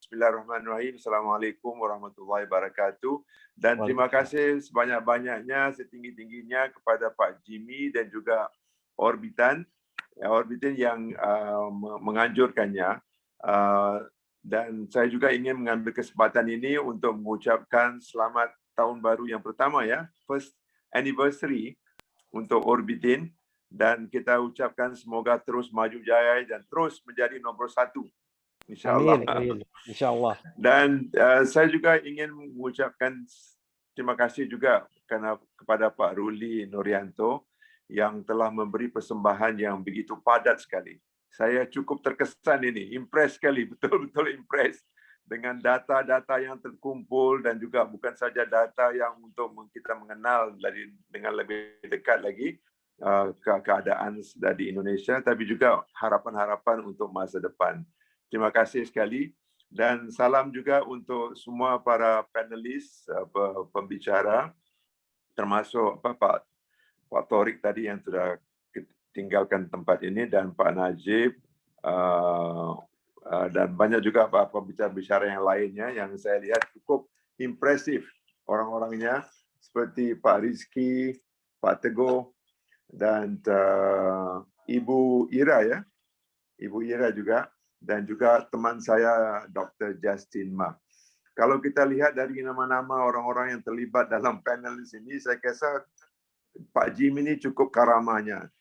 Bismillahirrahmanirrahim. Assalamualaikum warahmatullahi wabarakatuh. Dan terima kasih sebanyak-banyaknya, setinggi-tingginya kepada Pak Jimmy dan juga Orbitan yang menganjurkannya. Dan saya juga ingin mengambil kesempatan ini untuk mengucapkan selamat tahun baru yang pertama ya, first anniversary untuk Orbitin, dan kita ucapkan semoga terus maju jaya dan terus menjadi nombor 1. InsyaAllah. Amin. InsyaAllah. Dan saya juga ingin mengucapkan terima kasih juga kepada Pak Ruli Nurianto yang telah memberi persembahan yang begitu padat sekali. Saya cukup terkesan ini, impress sekali, betul-betul impress dengan data-data yang terkumpul dan juga bukan saja data yang untuk kita mengenal dengan lebih dekat lagi keadaan di Indonesia, tapi juga harapan-harapan untuk masa depan. Terima kasih sekali dan salam juga untuk semua para panelis, pembicara, termasuk Pak Torik tadi yang sudah tinggalkan tempat ini, dan Pak Najib, dan banyak juga pembicara-bicara yang lainnya yang saya lihat cukup impresif orang-orangnya, seperti Pak Rizky, Pak Teguh, dan Ibu Ira ya, Ibu Ira juga, dan juga teman saya Dr. Justin Ma. Kalau kita lihat dari nama-nama orang-orang yang terlibat dalam panel di sini, saya rasa Pak Jim ini cukup karamanya.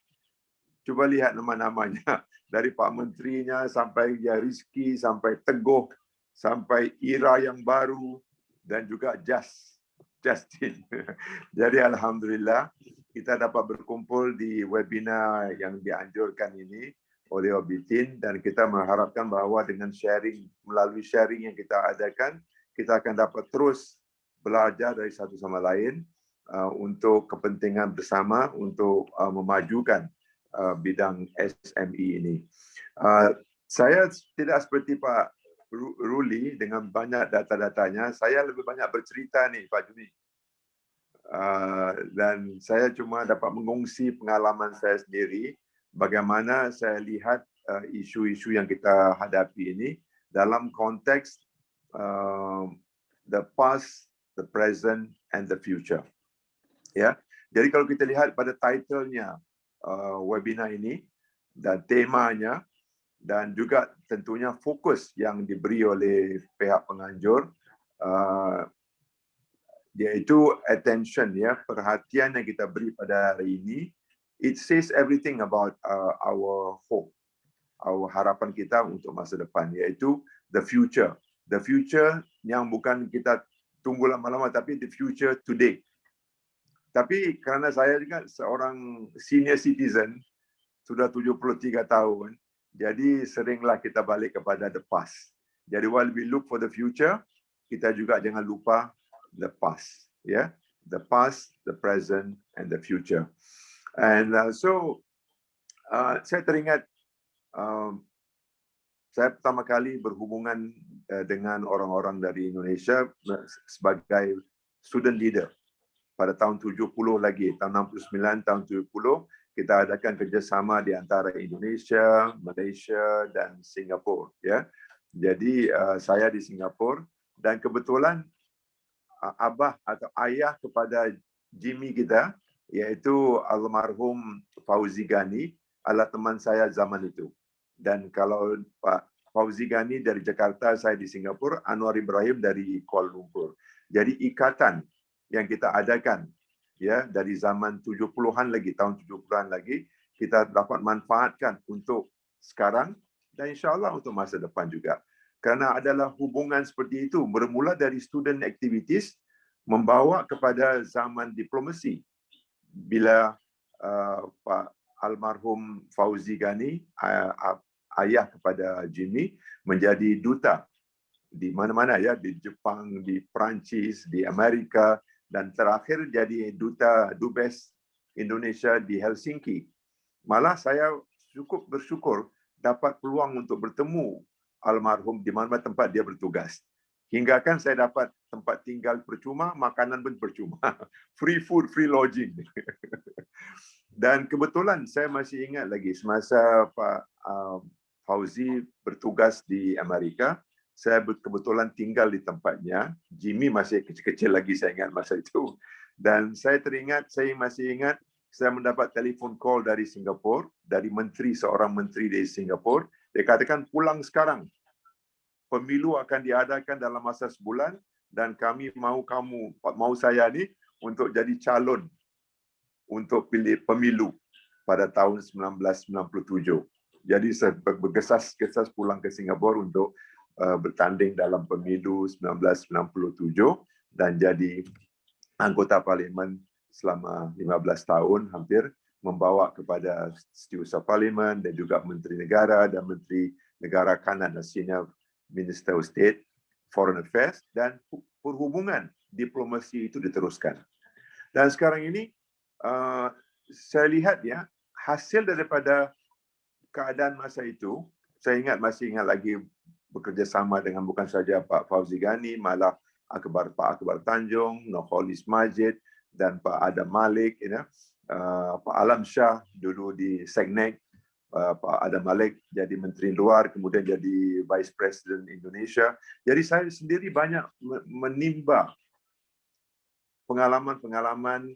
Coba lihat nama-namanya, dari Pak Menterinya sampai Rizky, sampai Teguh, sampai Ira yang baru, dan juga Justin. Jadi alhamdulillah kita dapat berkumpul di webinar yang dianjurkan ini oleh Orbitin, dan kita mengharapkan bahwa dengan melalui sharing yang kita adakan, kita akan dapat terus belajar dari satu sama lain untuk kepentingan bersama untuk memajukan bidang SME ini. Saya tidak seperti Pak Ruli dengan banyak data-datanya, saya lebih banyak bercerita nih Pak Juni. Dan saya cuma dapat mengongsi pengalaman saya sendiri, bagaimana saya lihat isu-isu yang kita hadapi ini dalam konteks the past, the present, and the future. Ya, jadi kalau kita lihat pada title-nya webinar ini dan temanya, dan juga tentunya fokus yang diberi oleh pihak penganjur, yaitu attention ya, perhatian yang kita beri pada hari ini. It says everything about our hope, our harapan kita untuk masa depan, yaitu the future. The future yang bukan kita tunggu lama-lama, tapi the future today. Tapi kerana saya juga seorang senior citizen, sudah 73 tahun, jadi seringlah kita balik kepada the past. Jadi while we look for the future, kita juga jangan lupa the past. Yeah? The past, the present, and the future. And saya teringat saya pertama kali berhubungan dengan orang-orang dari Indonesia sebagai student leader pada tahun 70 lagi, tahun 69, tahun 70, kita adakan kerjasama di antara Indonesia, Malaysia, dan Singapura. Ya, jadi saya di Singapura, dan kebetulan abah atau ayah kepada Jimmy kita, yaitu almarhum Fauzi Ghani, adalah teman saya zaman itu. Dan kalau Pak Fauzi Ghani dari Jakarta, saya di Singapura, Anwar Ibrahim dari Kuala Lumpur. Jadi ikatan yang kita adakan ya dari zaman 70-an lagi, tahun 70-an lagi, kita dapat manfaatkan untuk sekarang dan insya-Allah untuk masa depan juga. Karena adalah hubungan seperti itu bermula dari student activities membawa kepada zaman diplomasi. Bila Pak almarhum Fauzi Ghani, ayah kepada Jimmy, menjadi duta di mana-mana ya, di Jepang, di Perancis, di Amerika, dan terakhir jadi duta Dubes Indonesia di Helsinki. Malah saya cukup bersyukur dapat peluang untuk bertemu almarhum di mana tempat dia bertugas. Hingga kan saya dapat tempat tinggal percuma, makanan pun percuma. Free food, free lodging. Dan kebetulan saya masih ingat lagi semasa Pak Fauzi bertugas di Amerika, saya kebetulan tinggal di tempatnya. Jimmy masih kecil-kecil lagi, saya ingat masa itu. Dan saya masih ingat, saya mendapat telefon call dari Singapura, dari seorang menteri dari Singapura. Dia katakan, pulang sekarang. Pemilu akan diadakan dalam masa sebulan dan kami mau saya ni untuk jadi calon untuk pilih pemilu pada tahun 1997. Jadi saya bergesas-gesas pulang ke Singapura untuk bertanding dalam pemilu 1997 dan jadi anggota parlimen selama 15 tahun hampir, membawa kepada Setiausaha Parlimen dan juga Menteri Negara dan Menteri Negara Kanan dan Senior Minister of State, Foreign Affairs, dan perhubungan diplomasi itu diteruskan. Dan sekarang ini saya lihat ya, hasil daripada keadaan masa itu, saya masih ingat lagi bekerjasama dengan bukan saja Pak Fauzi Ghani, malah Pak Akbar Tanjung, Nurholis Majid, dan Pak Adam Malik, Pak Alam Shah dulu di Seknek, Pak Adam Malik jadi Menteri Luar, kemudian jadi Vice President Indonesia. Jadi saya sendiri banyak menimba pengalaman-pengalaman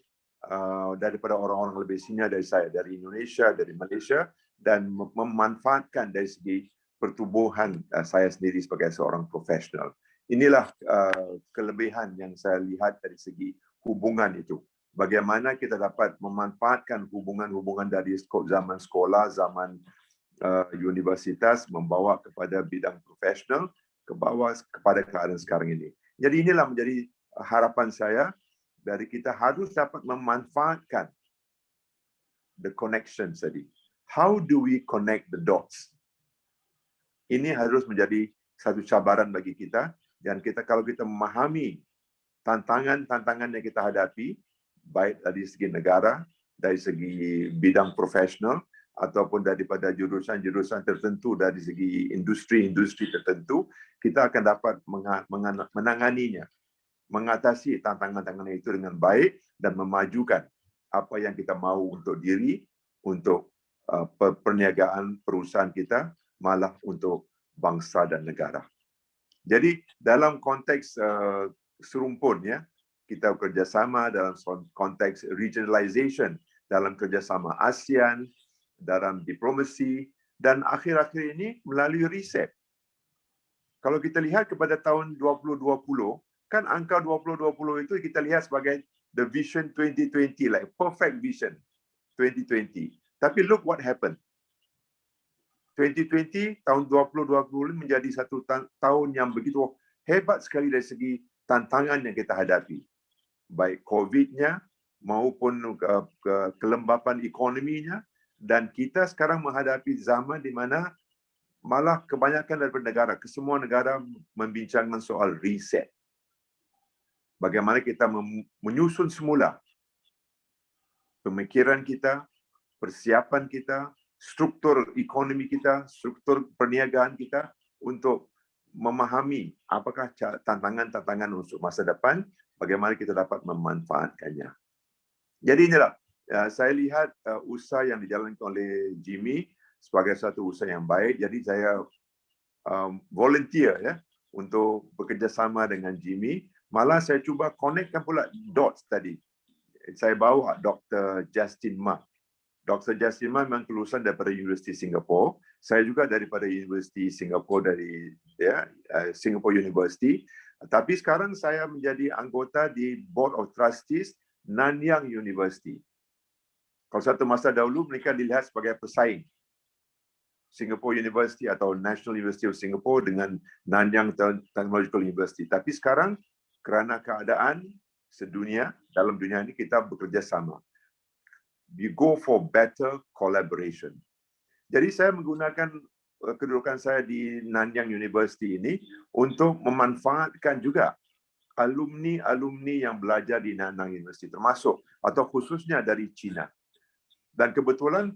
daripada orang-orang lebih senior dari saya, dari Indonesia, dari Malaysia, dan memanfaatkan dari segi pertumbuhan saya sendiri sebagai seorang profesional. Inilah kelebihan yang saya lihat dari segi hubungan itu. Bagaimana kita dapat memanfaatkan hubungan-hubungan dari zaman sekolah, zaman universitas, membawa kepada bidang profesional, kepada keadaan sekarang ini. Jadi inilah menjadi harapan saya, dari kita harus dapat memanfaatkan the connection tadi. How do we connect the dots? Ini harus menjadi satu cabaran bagi kita, dan kalau kita memahami tantangan yang kita hadapi, baik dari segi negara, dari segi bidang profesional, ataupun daripada jurusan-jurusan tertentu, dari segi industri-industri tertentu, kita akan dapat menanganinya, mengatasi tantangan-tantangan itu dengan baik, dan memajukan apa yang kita mahu untuk diri, untuk perniagaan perusahaan kita, malah untuk bangsa dan negara. Jadi dalam konteks serumpun, ya, kita bekerjasama dalam konteks regionalization, dalam kerjasama ASEAN, dalam diplomasi, dan akhir-akhir ini melalui riset. Kalau kita lihat kepada tahun 2020, kan angka 2020 itu kita lihat sebagai the vision 2020, like perfect vision 2020. Tapi look what happened. 2020, tahun 2020 menjadi satu tahun yang begitu hebat sekali dari segi tantangan yang kita hadapi. Baik COVID-nya maupun kelembapan ekonominya, dan kita sekarang menghadapi zaman di mana malah kebanyakan daripada negara, kesemua negara membincangkan soal reset. Bagaimana kita menyusun semula pemikiran kita, persiapan kita, struktur ekonomi kita, struktur perniagaan kita untuk memahami apakah tantangan-tantangan untuk masa depan, bagaimana kita dapat memanfaatkannya. Jadi inilah, saya lihat usaha yang dijalankan oleh Jimmy sebagai satu usaha yang baik. Jadi saya volunteer, ya, untuk bekerjasama dengan Jimmy. Malah saya cuba connectkan pula dots tadi. Saya bawa Dr. Justin Ma. Dr. Justin Ma memang kelulusan daripada Universiti Singapura. Saya juga daripada Universiti Singapura, dari Singapore University. Tapi sekarang saya menjadi anggota di Board of Trustees Nanyang University. Kalau satu masa dahulu mereka dilihat sebagai pesaing Singapore University atau National University of Singapore dengan Nanyang Technological University. Tapi sekarang kerana keadaan sedunia, dalam dunia ini kita bekerja sama. We go for better collaboration. Jadi saya menggunakan kedudukan saya di Nanyang University ini untuk memanfaatkan juga alumni-alumni yang belajar di Nanyang University, termasuk atau khususnya dari China. Dan kebetulan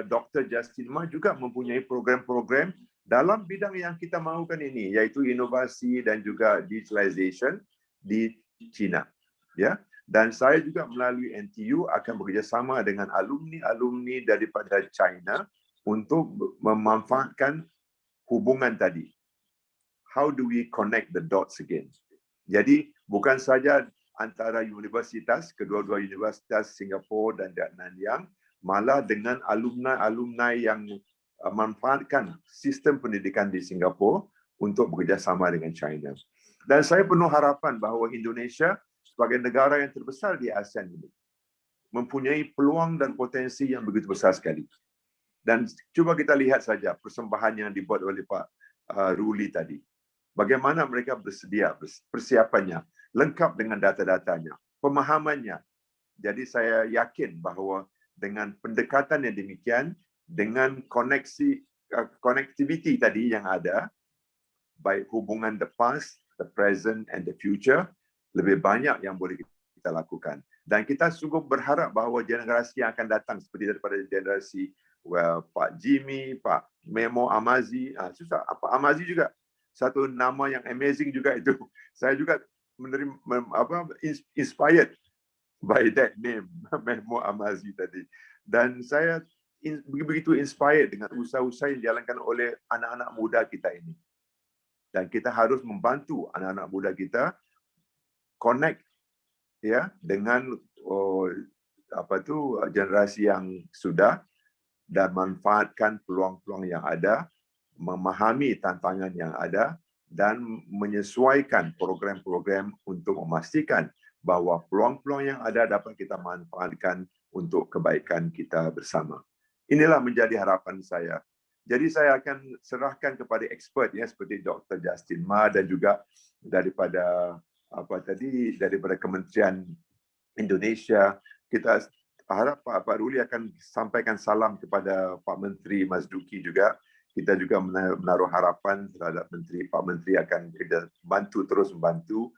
Dr. Justin Ma juga mempunyai program-program dalam bidang yang kita mahukan ini, yaitu inovasi dan juga digitalization di China. Ya. Dan saya juga melalui NTU akan bekerjasama dengan alumni-alumni daripada China untuk memanfaatkan hubungan tadi. how do we connect the dots again. Jadi bukan saja antara universitas, kedua-dua universitas Singapura dan Nanyang, malah dengan alumni-alumni yang manfaatkan sistem pendidikan di Singapura untuk bekerjasama dengan China. Dan saya penuh harapan bahawa Indonesia sebagai negara yang terbesar di ASEAN ini mempunyai peluang dan potensi yang begitu besar sekali. Dan cuba kita lihat saja persembahan yang dibuat oleh Pak Ruli tadi. Bagaimana mereka bersedia, persiapannya, lengkap dengan data-datanya, pemahamannya. Jadi saya yakin bahawa dengan pendekatan yang demikian, dengan connectivity tadi yang ada, baik hubungan the past, the present and the future, lebih banyak yang boleh kita lakukan. Dan kita sungguh berharap bahawa generasi yang akan datang seperti daripada generasi Pak Jimmy, Pak Memo Amazi, Pak Amazi juga satu nama yang amazing juga itu. Saya juga inspired by that name, Memo Amazi tadi. Dan saya begitu inspired dengan usaha-usaha yang dijalankan oleh anak-anak muda kita ini. Dan kita harus membantu anak-anak muda kita connect ya dengan generasi yang sudah dan manfaatkan peluang-peluang yang ada, memahami tantangan yang ada dan menyesuaikan program-program untuk memastikan bahawa peluang-peluang yang ada dapat kita manfaatkan untuk kebaikan kita bersama. Inilah menjadi harapan saya. Jadi saya akan serahkan kepada expert ya seperti Dr. Justin Ma dan juga daripada daripada Kementerian Indonesia. Kita harap Pak Ruli akan sampaikan salam kepada Pak Menteri Mazduki juga. Kita juga menaruh harapan terhadap Pak Menteri akan terus membantu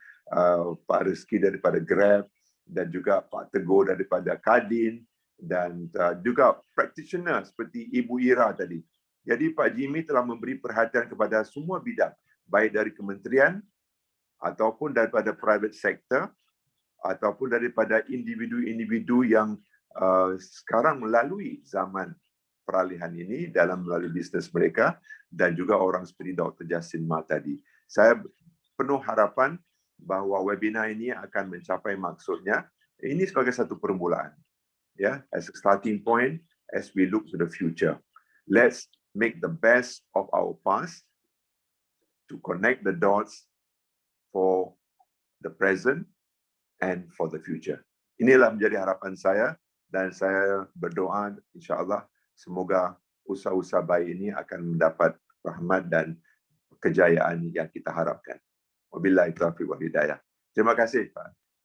Pak Rizky daripada Grab dan juga Pak Teguh daripada Kadin dan juga practitioner seperti Ibu Ira tadi. Jadi Pak Jimmy telah memberi perhatian kepada semua bidang, baik dari kementerian ataupun daripada private sector ataupun daripada individu-individu yang sekarang melalui zaman peralihan ini dalam melalui bisnes mereka dan juga orang seperti Dr. Justin Ma tadi. Saya penuh harapan bahawa webinar ini akan mencapai maksudnya. Ini sebagai satu permulaan. Ya, as a starting point as we look to the future. Let's make the best of our past to connect the dots for the present and for the future. Inilah menjadi harapan saya dan saya berdoa insya-Allah semoga usaha-usaha baik ini akan mendapat rahmat dan kejayaan yang kita harapkan. Wabillahi taufiq wal hidayah. Terima kasih Pak.